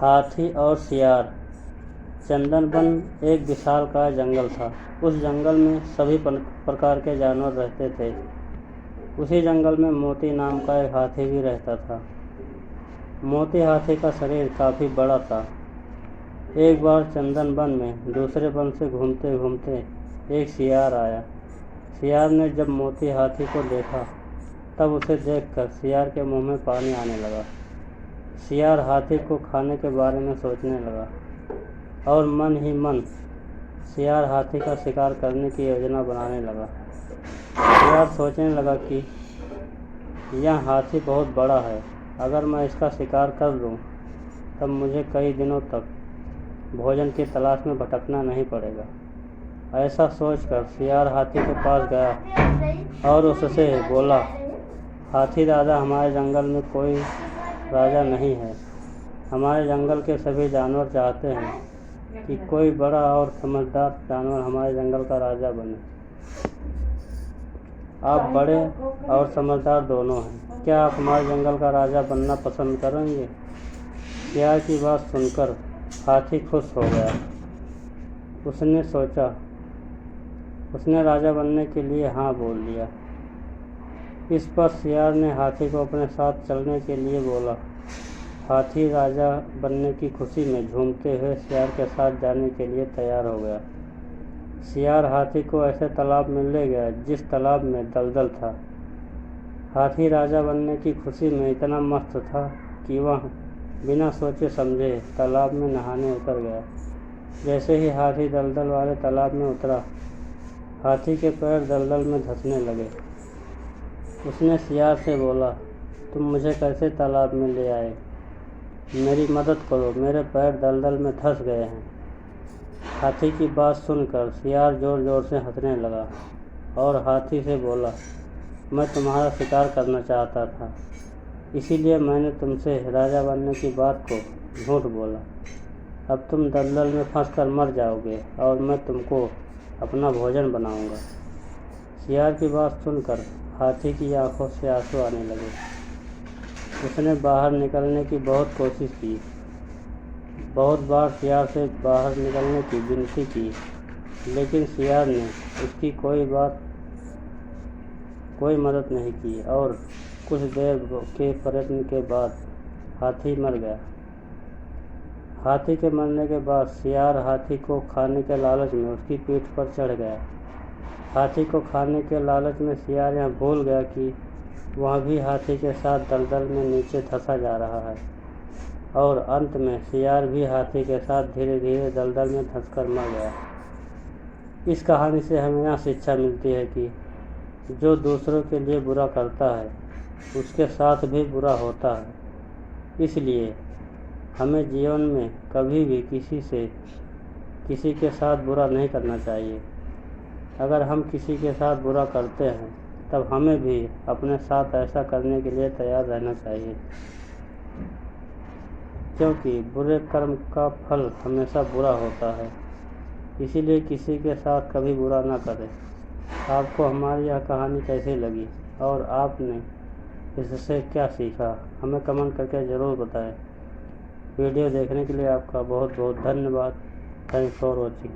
हाथी और सियार। चंदन वन एक विशालकाय जंगल था। उस जंगल में सभी प्रकार के जानवर रहते थे। उसी जंगल में मोती नाम का एक हाथी भी रहता था। मोती हाथी का शरीर काफ़ी बड़ा था। एक बार चंदन वन में दूसरे वन से घूमते घूमते एक सियार आया। सियार ने जब मोती हाथी को देखा तब उसे देखकर सियार के मुंह में पानी आने लगा। सियार हाथी को खाने के बारे में सोचने लगा और मन ही मन सियार हाथी का शिकार करने की योजना बनाने लगा। सियार सोचने लगा कि यह हाथी बहुत बड़ा है, अगर मैं इसका शिकार कर लूँ तब मुझे कई दिनों तक भोजन की तलाश में भटकना नहीं पड़ेगा। ऐसा सोचकर सियार हाथी के पास गया और उससे बोला, हाथी दादा, हमारे जंगल में कोई राजा नहीं है। हमारे जंगल के सभी जानवर चाहते हैं कि कोई बड़ा और समझदार जानवर हमारे जंगल का राजा बने। आप बड़े और समझदार दोनों हैं, क्या आप हमारे जंगल का राजा बनना पसंद करेंगे? सियार की बात सुनकर हाथी खुश हो गया। उसने सोचा, उसने राजा बनने के लिए हाँ बोल दिया। इस पर सियार ने हाथी को अपने साथ चलने के लिए बोला। हाथी राजा बनने की खुशी में झूमते हुए सियार के साथ जाने के लिए तैयार हो गया। सियार हाथी को ऐसे तालाब में ले गया जिस तालाब में दलदल था। हाथी राजा बनने की खुशी में इतना मस्त था कि वह बिना सोचे समझे तालाब में नहाने उतर गया। जैसे ही हाथी दलदल वाले तालाब में उतरा, हाथी के पैर दलदल में धंसने लगे। उसने सियार से बोला, तुम मुझे कैसे तालाब में ले आए? मेरी मदद करो, मेरे पैर दलदल में धंस गए हैं। हाथी की बात सुनकर सियार ज़ोर ज़ोर से हंसने लगा और हाथी से बोला, मैं तुम्हारा शिकार करना चाहता था, इसीलिए मैंने तुमसे राजा बनने की बात को झूठ बोला। अब तुम दलदल में फंसकर मर जाओगे और मैं तुमको अपना भोजन बनाऊंगा। सियार की बात सुनकर हाथी की आंखों से आंसू आने लगे। उसने बाहर निकलने की बहुत कोशिश की, बहुत बार सियार से बाहर निकलने की विनती की, लेकिन सियार ने उसकी कोई मदद नहीं की और कुछ देर के प्रयत्न के बाद हाथी मर गया। हाथी के मरने के बाद सियार हाथी को खाने के लालच में उसकी पीठ पर चढ़ गया। हाथी को खाने के लालच में सियार यह भूल गया कि वह भी हाथी के साथ दलदल में नीचे धंसा जा रहा है और अंत में सियार भी हाथी के साथ धीरे धीरे दलदल में धंसकर मर गया। इस कहानी से हमें यह शिक्षा मिलती है कि जो दूसरों के लिए बुरा करता है उसके साथ भी बुरा होता है। इसलिए हमें जीवन में कभी भी किसी के साथ बुरा नहीं करना चाहिए। अगर हम किसी के साथ बुरा करते हैं तब हमें भी अपने साथ ऐसा करने के लिए तैयार रहना चाहिए, क्योंकि बुरे कर्म का फल हमेशा बुरा होता है। इसीलिए किसी के साथ कभी बुरा ना करें। आपको हमारी यह कहानी कैसी लगी और आपने इससे क्या सीखा, हमें कमेंट करके ज़रूर बताएं। वीडियो देखने के लिए आपका बहुत बहुत धन्यवाद। Thanks for watching.